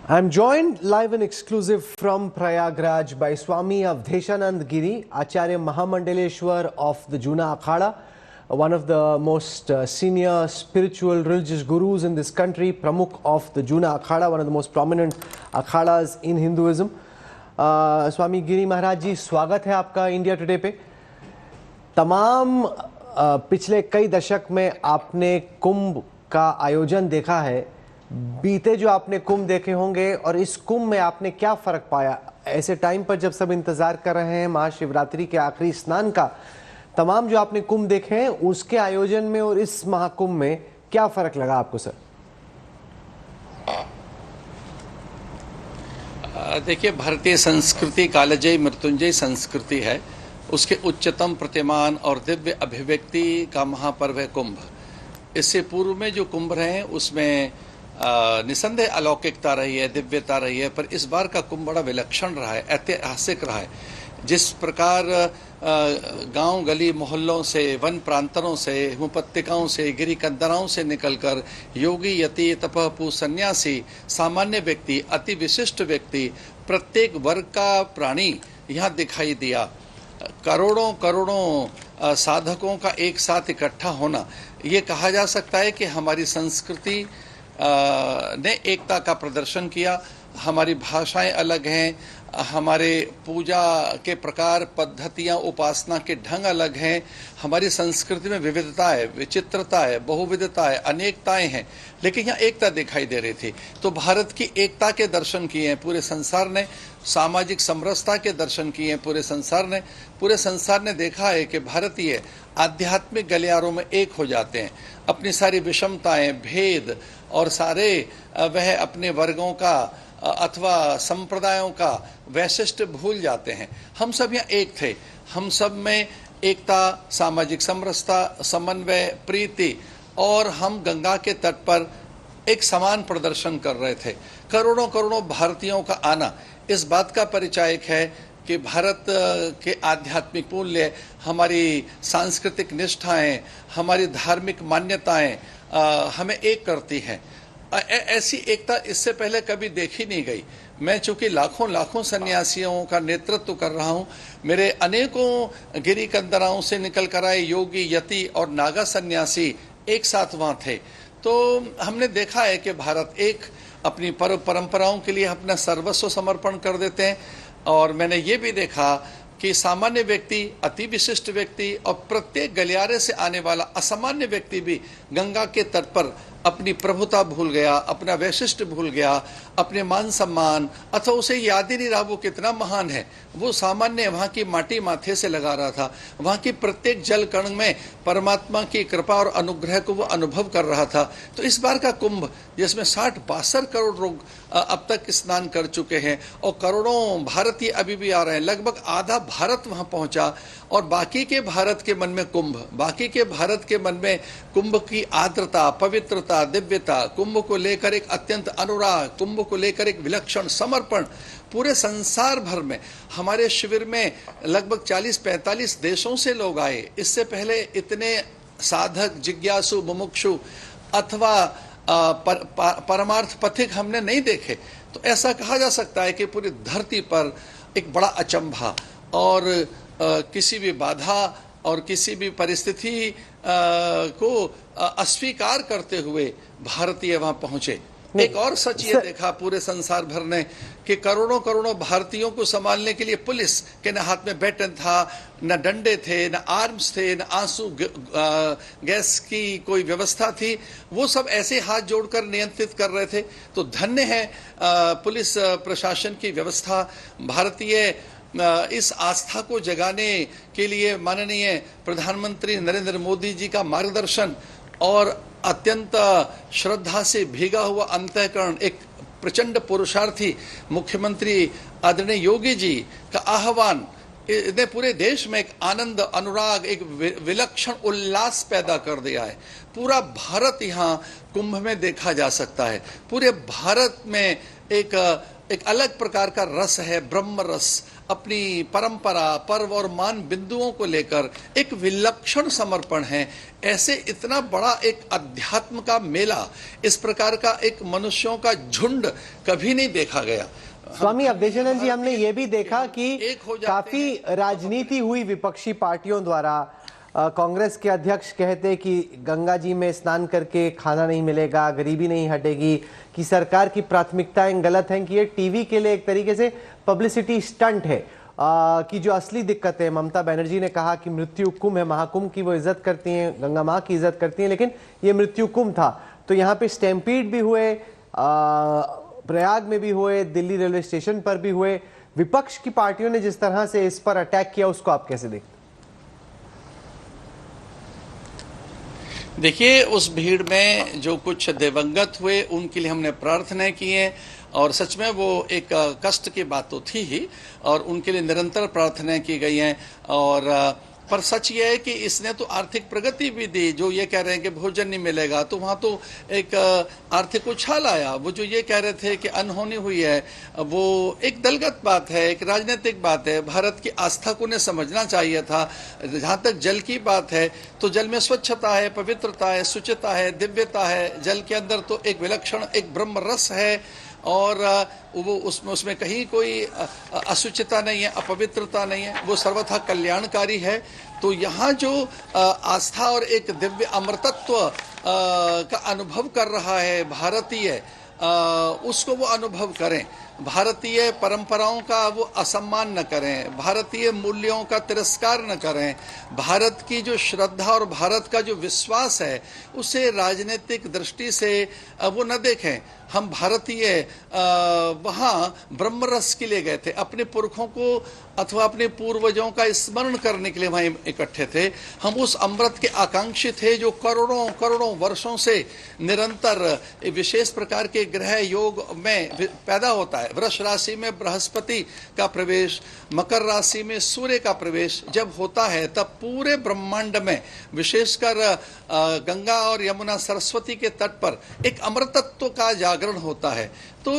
I'm joined live and exclusive from Prayagraj by Swami Avdeshanand Giri, Acharya Mahamandeleshwar of the Juna Akhada, one of the most senior spiritual religious gurus in this country, Pramukh of the Juna Akhada, one of the most prominent akhadas in Hinduism. Swami Giri Maharaj ji, स्वागत है आपका India today पे। तमाम पिछले कई दशक में आपने कुंभ का आयोजन देखा है। बीते जो आपने कुंभ देखे होंगे और इस कुंभ में आपने क्या फर्क पाया ऐसे टाइम पर जब सब इंतजार कर रहे हैं महाशिवरात्रि के आखिरी स्नान का? तमाम जो आपने कुंभ देखे हैं उसके आयोजन में और इस महाकुंभ में क्या फर्क लगा आपको सर? देखिए, भारतीय संस्कृति कालजयी मृत्युंजय संस्कृति है। उसके उच्चतम प्रतिमान और दिव्य अभिव्यक्ति का महापर्व है कुंभ। इससे पूर्व में जो कुंभ रहे हैं उसमें निसंदेह अलौकिकता रही है, दिव्यता रही है, पर इस बार का कुंभ बड़ा विलक्षण रहा है, ऐतिहासिक रहा है। जिस प्रकार गांव गली मोहल्लों से, वन प्रांतरों से, हिमोपत्तिकाओं से, गिरी कंदराओं से निकलकर योगी, यति, तपस्वी, सन्यासी, सामान्य व्यक्ति, अति विशिष्ट व्यक्ति, प्रत्येक वर्ग का प्राणी यहाँ दिखाई दिया। करोड़ों करोड़ों साधकों का एक साथ इकट्ठा होना, ये कहा जा सकता है कि हमारी संस्कृति ने एकता का प्रदर्शन किया। हमारी भाषाएं अलग हैं, हमारे पूजा के प्रकार, पद्धतियां, उपासना के ढंग अलग हैं। हमारी संस्कृति में विविधता है, विचित्रता है, बहुविधता है, अनेकताएं हैं, लेकिन यहाँ एकता दिखाई दे रही थी। तो भारत की एकता के दर्शन किए हैं पूरे संसार ने, सामाजिक समरसता के दर्शन किए हैं पूरे संसार ने देखा है कि भारतीय आध्यात्मिक गलियारों में एक हो जाते हैं। अपनी सारी विषमताएं, भेद और सारे वह अपने वर्गों का अथवा संप्रदायों का वैशिष्ट्य भूल जाते हैं। हम सब यहाँ एक थे। हम सब में एकता, सामाजिक समरसता, समन्वय, प्रीति, और हम गंगा के तट पर एक समान प्रदर्शन कर रहे थे। करोड़ों करोड़ों भारतीयों का आना इस बात का परिचायक है कि भारत के आध्यात्मिक मूल्य, हमारी सांस्कृतिक निष्ठाएं, हमारी धार्मिक मान्यताएं हमें एक करती हैं। ऐसी एकता इससे पहले कभी देखी नहीं गई। मैं चूंकि लाखों लाखों सन्यासियों का नेतृत्व कर रहा हूं, मेरे अनेकों गिरी कंदराओं से निकल कर आए योगी, यति और नागा सन्यासी एक साथ वहां थे। तो हमने देखा है कि भारत एक अपनी परंपराओं के लिए अपना सर्वस्व समर्पण कर देते हैं। और मैंने ये भी देखा कि सामान्य व्यक्ति, अति विशिष्ट व्यक्ति और प्रत्येक गलियारे से आने वाला असामान्य व्यक्ति भी गंगा के तट पर अपनी प्रभुता भूल गया, अपना वैशिष्ट भूल गया, अपने मान सम्मान, अथवा उसे याद ही नहीं रहा वो कितना महान है। वो सामान्य वहाँ की माटी माथे से लगा रहा था, वहाँ की प्रत्येक जल कण में परमात्मा की कृपा और अनुग्रह को वो अनुभव कर रहा था। तो इस बार का कुंभ, जिसमें 60-62 करोड़ लोग अब तक स्नान कर चुके हैं और करोड़ों भारतीय अभी भी आ रहे हैं, लगभग आधा भारत वहाँ पहुँचा। और बाकी के भारत के मन में कुंभ, बाकी के भारत के मन में कुंभ की आर्द्रता, पवित्रता, दिव्यता, कुंभ को लेकर एक अत्यंत अनुराग, कुंभ को लेकर एक विलक्षण समर्पण। पूरे संसार भर में हमारे शिविर में लगभग 40-45 देशों से लोग आए। इससे पहले इतने साधक, जिज्ञासु, मुमुक्षु अथवा परमार्थ पथिक हमने नहीं देखे। तो ऐसा कहा जा सकता है कि पूरी धरती पर एक बड़ा अचंभा और किसी भी बाधा और किसी भी परिस्थिति को अस्वीकार करते हुए भारतीय वहां पहुंचे। एक और सच ये देखा पूरे संसार भर ने कि करोड़ों करोड़ों भारतीयों को संभालने के लिए पुलिस के न हाथ में बैटन था, न डंडे थे, न आर्म्स थे, न आंसू गैस की कोई व्यवस्था थी। वो सब ऐसे हाथ जोड़कर नियंत्रित कर रहे थे। तो धन्य है पुलिस प्रशासन की व्यवस्था। भारतीय इस आस्था को जगाने के लिए माननीय प्रधानमंत्री नरेंद्र मोदी जी का मार्गदर्शन और अत्यंत श्रद्धा से भीगा हुआ अंतःकरण, एक प्रचंड पुरुषार्थी मुख्यमंत्री आदरणीय योगी जी का आह्वान ने पूरे देश में एक आनंद, अनुराग, एक विलक्षण उल्लास पैदा कर दिया है। पूरा भारत यहाँ कुंभ में देखा जा सकता है। पूरे भारत में एक अलग प्रकार का रस है, ब्रह्म रस, अपनी परंपरा, पर्व और मान बिंदुओं को लेकर एक विलक्षण समर्पण है। ऐसे इतना बड़ा एक अध्यात्म का मेला, इस प्रकार का एक मनुष्यों का झुंड कभी नहीं देखा गया। स्वामी अवधेशानंद जी, हमने ये भी देखा कि एक हो जाते काफी हैं। राजनीति हुई विपक्षी पार्टियों द्वारा। कांग्रेस के अध्यक्ष कहते कि गंगा जी में स्नान करके खाना नहीं मिलेगा, गरीबी नहीं हटेगी, कि सरकार की प्राथमिकताएं गलत हैं, कि ये टीवी के लिए एक तरीके से पब्लिसिटी स्टंट है, कि जो असली दिक्कत है, ममता बनर्जी ने कहा कि मृत्यु कुंभ है, महाकुंभ की वो इज्जत करती हैं, गंगा माँ की इज्जत करती हैं, लेकिन ये मृत्यु कुंभ था। तो यहाँ पे स्टैम्पीड भी हुए, प्रयाग में भी हुए, दिल्ली रेलवे स्टेशन पर भी हुए। विपक्ष की पार्टियों ने जिस तरह से इस पर अटैक किया, उसको आप कैसे देखते? देखिए, उस भीड़ में जो कुछ दिवंगत हुए उनके लिए हमने प्रार्थना की है, और सच में वो एक कष्ट की बात तो थी ही, और उनके लिए निरंतर प्रार्थना की गई हैं। और पर सच ये है कि इसने तो आर्थिक प्रगति भी दी। जो ये कह रहे हैं कि भोजन नहीं मिलेगा, तो वहाँ तो एक आर्थिक उछाल आया। वो जो ये कह रहे थे कि अनहोनी हुई है, वो एक दलगत बात है, एक राजनीतिक बात है। भारत की आस्था को उन्हें समझना चाहिए था। जहाँ तक जल की बात है, तो जल में स्वच्छता है, पवित्रता है, शुचिता है, दिव्यता है। जल के अंदर तो एक विलक्षण एक ब्रह्म रस है, और वो उसमें कहीं कोई अशुचिता नहीं है, अपवित्रता नहीं है, वो सर्वथा कल्याणकारी है। तो यहाँ जो आस्था और एक दिव्य अमृतत्व का अनुभव कर रहा है भारतीय, उसको वो अनुभव करें। भारतीय परंपराओं का वो असम्मान न करें, भारतीय मूल्यों का तिरस्कार न करें। भारत की जो श्रद्धा और भारत का जो विश्वास है, उसे राजनीतिक दृष्टि से वो न देखें। हम भारतीय वहाँ ब्रह्मरस के लिए गए थे, अपने पुरखों को अथवा अपने पूर्वजों का स्मरण करने के लिए वहाँ इकट्ठे थे। हम उस अमृत के आकांक्षी थे जो करोड़ों करोड़ों वर्षों से निरंतर विशेष प्रकार के ग्रह योग में पैदा होता है। वृष राशि में बृहस्पति का प्रवेश, मकर राशि में सूर्य का प्रवेश जब होता है, तब पूरे ब्रह्मांड में, विशेषकर गंगा और यमुना सरस्वती के तट पर एक अमृतत्व का जागरण होता है। तो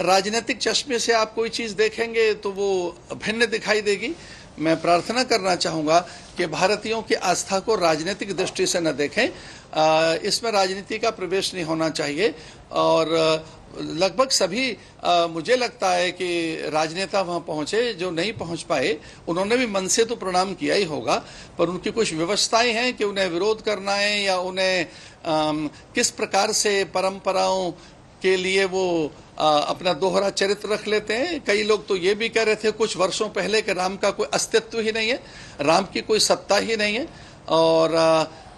राजनीतिक चश्मे से आप कोई चीज़ देखेंगे तो वो भिन्न दिखाई देगी। मैं प्रार्थना करना चाहूँगा कि भारतीयों की आस्था को राजनीतिक दृष्टि से न देखें। इसमें राजनीति का प्रवेश नहीं होना चाहिए। और लगभग सभी मुझे लगता है कि राजनेता वहाँ पहुँचे, जो नहीं पहुँच पाए उन्होंने भी मन से तो प्रणाम किया ही होगा, पर उनकी कुछ व्यवस्थाएं हैं कि उन्हें विरोध करना है या उन्हें किस प्रकार से परंपराओं के लिए वो अपना दोहरा चरित्र रख लेते हैं। कई लोग तो ये भी कह रहे थे कुछ वर्षों पहले कि राम का कोई अस्तित्व ही नहीं है, राम की कोई सत्ता ही नहीं है, और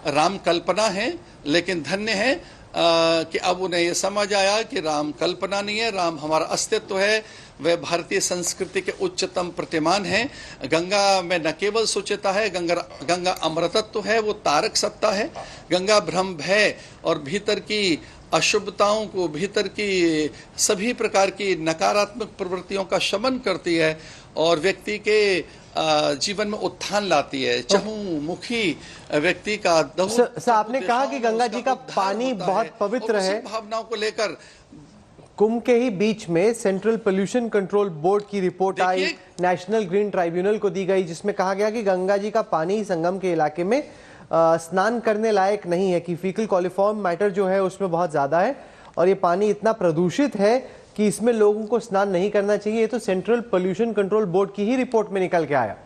राम कल्पना है। लेकिन धन्य है कि अब उन्हें ये समझ आया कि राम कल्पना नहीं है, राम हमारा अस्तित्व है। वह भारतीय संस्कृति के उच्चतम प्रतिमान हैं। गंगा में न केवल शुचिता है, गंगा अमृतत्व है, वो तारक सत्ता है। गंगा भ्रम भय और भीतर की अशुभताओं को, भीतर की सभी प्रकार की नकारात्मक प्रवृत्तियों का शमन करती है और व्यक्ति के जीवन में उत्थान लाती है। चहुमुखी व्यक्ति का आपने कहा कि गंगा जी का पानी बहुत पवित्र है। भावनाओं को लेकर कुंभ के ही बीच में सेंट्रल पोल्यूशन कंट्रोल बोर्ड की रिपोर्ट आई, नेशनल ग्रीन ट्राइब्यूनल को दी गई, जिसमें कहा गया कि गंगा जी का पानी संगम के इलाके में स्नान करने लायक नहीं है, कि फीकल कॉलिफॉर्म मैटर जो है उसमें बहुत ज्यादा है और ये पानी इतना प्रदूषित है कि इसमें लोगों को स्नान नहीं करना चाहिए। ये तो सेंट्रल पोल्यूशन कंट्रोल बोर्ड की ही रिपोर्ट में निकल के आया।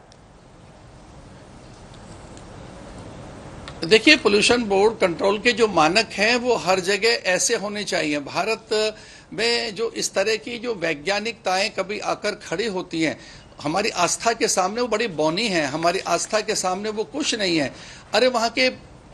देखिए, पोल्यूशन बोर्ड कंट्रोल के जो मानक हैं वो हर जगह ऐसे होने चाहिए। भारत में जो इस तरह की जो वैज्ञानिकताएं कभी आकर खड़ी होती हैं, हमारी आस्था के सामने वो बड़ी बौनी है, हमारी आस्था के सामने वो कुछ नहीं है। अरे वहाँ के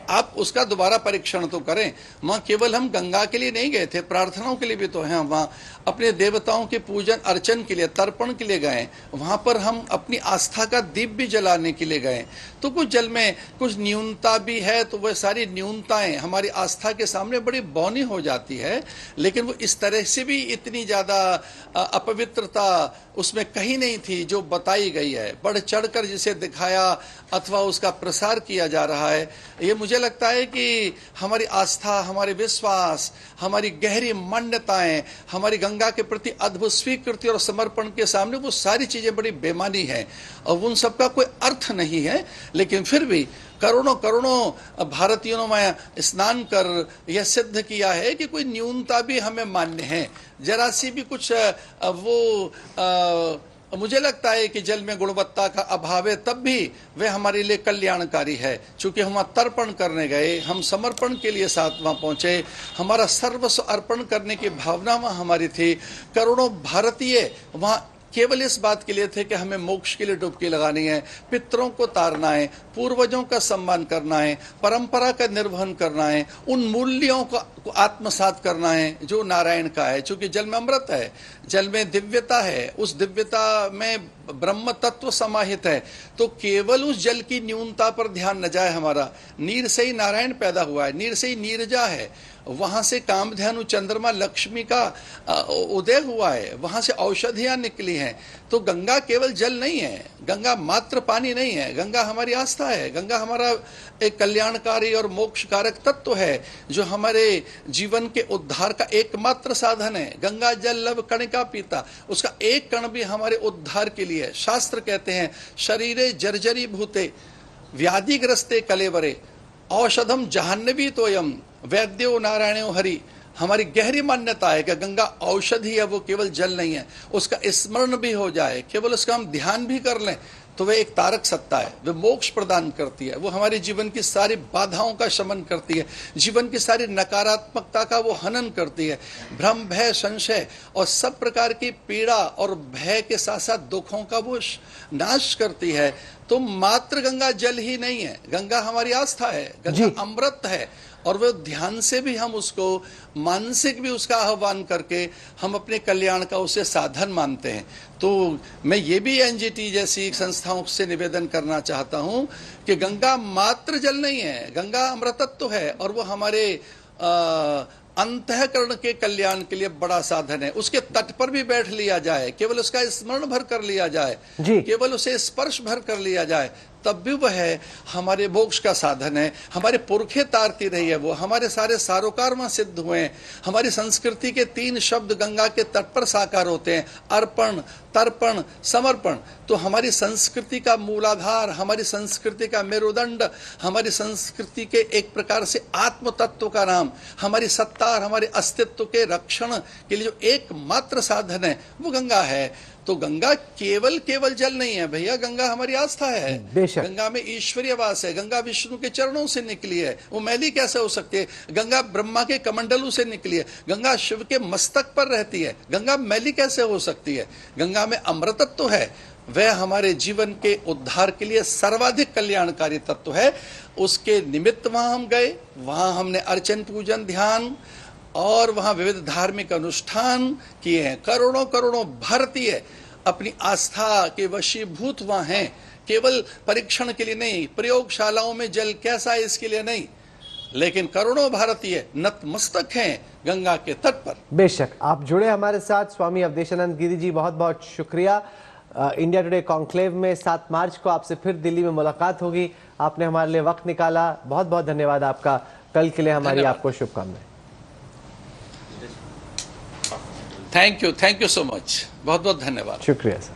आप उसका दोबारा परीक्षण तो करें। वहाँ केवल हम गंगा के लिए नहीं गए थे, प्रार्थनाओं के लिए भी तो हैं। वहाँ अपने देवताओं के पूजन अर्चन के लिए, तर्पण के लिए गए। वहाँ पर हम अपनी आस्था का दीप भी जलाने के लिए गए। तो कुछ जल में कुछ न्यूनता भी है, तो वह सारी न्यूनताएं हमारी आस्था के सामने बड़ी बौनी हो जाती है। लेकिन वो इस तरह से भी इतनी ज़्यादा अपवित्रता उसमें कहीं नहीं थी जो बताई गई है। बढ़ चढ़कर जिसे दिखाया अथवा उसका प्रसार किया जा रहा है, ये मुझे मुझे लगता है कि हमारी आस्था, हमारे विश्वास, हमारी गहरी मान्यताएं, हमारी गंगा के प्रति अद्भुत स्वीकृति और समर्पण के सामने वो सारी चीजें बड़ी बेमानी हैं और उन सबका कोई अर्थ नहीं है। लेकिन फिर भी करोड़ों करोड़ों भारतीयों में स्नान कर यह सिद्ध किया है कि कोई न्यूनता भी हमें मान्य है। जरा सी भी कुछ मुझे लगता है कि जल में गुणवत्ता का अभाव है, तब भी वह हमारे लिए कल्याणकारी है। चूंकि हम तर्पण करने गए, हम समर्पण के लिए साथ वहां पहुंचे, हमारा सर्वस्व अर्पण करने की भावना वहां हमारी थी। करोड़ों भारतीय वहां केवल इस बात के लिए थे कि हमें मोक्ष के लिए डुबकी लगानी है, पितरों को तारना है, पूर्वजों का सम्मान करना है, परंपरा का निर्वहन करना है, उन मूल्यों को आत्मसात करना है जो नारायण का है। चूंकि जल में अमृत है, जल में दिव्यता है, उस दिव्यता में ब्रह्म तत्व समाहित है। तो केवल उस जल की न्यूनता पर ध्यान न जाए हमारा। नीर से ही नारायण पैदा हुआ है, नीर से ही नीरजा है, वहां से कामधेनु चंद्रमा लक्ष्मी का उदय हुआ है, वहां से औषधियां निकली हैं। तो गंगा केवल जल नहीं है, गंगा मात्र पानी नहीं है, गंगा हमारी आस्था है, गंगा हमारा एक कल्याणकारी और मोक्षकारक तत्व है जो हमारे जीवन के उद्धार का एकमात्र साधन है। गंगा जल लव कणिका पीता, उसका एक कण भी हमारे उद्धार के लिए है। शास्त्र कहते हैं शरीरे जर्जरी भूते व्याधिग्रस्ते कलेवरे औषधम जहान्नवी तोयम वैद्यो नारायणो हरि। हमारी गहरी मान्यता है कि गंगा औषधि है, वो केवल जल नहीं है। उसका स्मरण भी हो जाए, केवल उसका हम ध्यान भी कर लें तो वह एक तारक सत्ता है, वह मोक्ष प्रदान करती है, वो हमारे जीवन की सारी बाधाओं का शमन करती है, जीवन की सारी नकारात्मकता का वो हनन करती है, भ्रम भय संशय और सब प्रकार की पीड़ा और भय के साथ साथ दुखों का वो नाश करती है। तो मात्र गंगा जल ही नहीं है, गंगा हमारी आस्था है, गंगा अमृत है। और वो ध्यान से भी हम उसको, मानसिक भी उसका आह्वान करके हम अपने कल्याण का उसे साधन मानते हैं। तो मैं ये भी एनजीटी जैसी संस्थाओं से निवेदन करना चाहता हूँ कि गंगा मात्र जल नहीं है, गंगा अमृतत्व है और वो हमारे अंतःकरण के कल्याण के लिए बड़ा साधन है। उसके तट पर भी बैठ लिया जाए, केवल उसका स्मरण भर कर लिया जाए, केवल उसे स्पर्श भर कर लिया जाए, तब भी वह हमारे मोक्ष का साधन है। हमारे पुरखे तारती रही है, वो हमारे सारे सारोकार वहां सिद्ध हुए हैं। हमारी संस्कृति के 3 शब्द गंगा के तट पर साकार होते हैं, अर्पण, तर्पण, समर्पण। तो हमारी संस्कृति का मूलाधार, हमारी संस्कृति का मेरुदंड, हमारी संस्कृति के एक प्रकार से आत्म तत्व का नाम, हमारी सत्ता और हमारे अस्तित्व के रक्षण के लिए जो एकमात्र साधन है वो गंगा है। तो गंगा केवल जल नहीं है भैया, गंगा हमारी आस्था है। गंगा में ईश्वरीय वास है, गंगा विष्णु के चरणों से निकली है, वो मैली कैसे हो सकती है? गंगा ब्रह्मा के कमंडलू से निकली है, गंगा शिव के मस्तक पर रहती है, गंगा मैली कैसे हो सकती है? गंगा में अमृतत्व है, वह हमारे जीवन के उद्धार के लिए सर्वाधिक कल्याणकारी तत्व है। उसके निमित्त वहां हम गए, वहां हमने अर्चन पूजन ध्यान और वहां विविध धार्मिक अनुष्ठान किए हैं। करोड़ों करोड़ों भारतीय अपनी आस्था के वशीभूत वहां हैं, केवल परीक्षण के लिए नहीं, प्रयोगशालाओं में जल कैसा है इसके लिए नहीं, लेकिन करोड़ों भारतीय नतमस्तक हैं गंगा के तट पर। बेशक आप जुड़े हमारे साथ, स्वामी अवधेशानंद गिरी जी, बहुत बहुत शुक्रिया। इंडिया टुडे कॉन्क्लेव में 7 मार्च को आपसे फिर दिल्ली में मुलाकात होगी। आपने हमारे लिए वक्त निकाला, बहुत बहुत धन्यवाद आपका। कल के लिए हमारी आपको शुभकामनाएं। थैंक यू सो मच, बहुत बहुत धन्यवाद। शुक्रिया सर।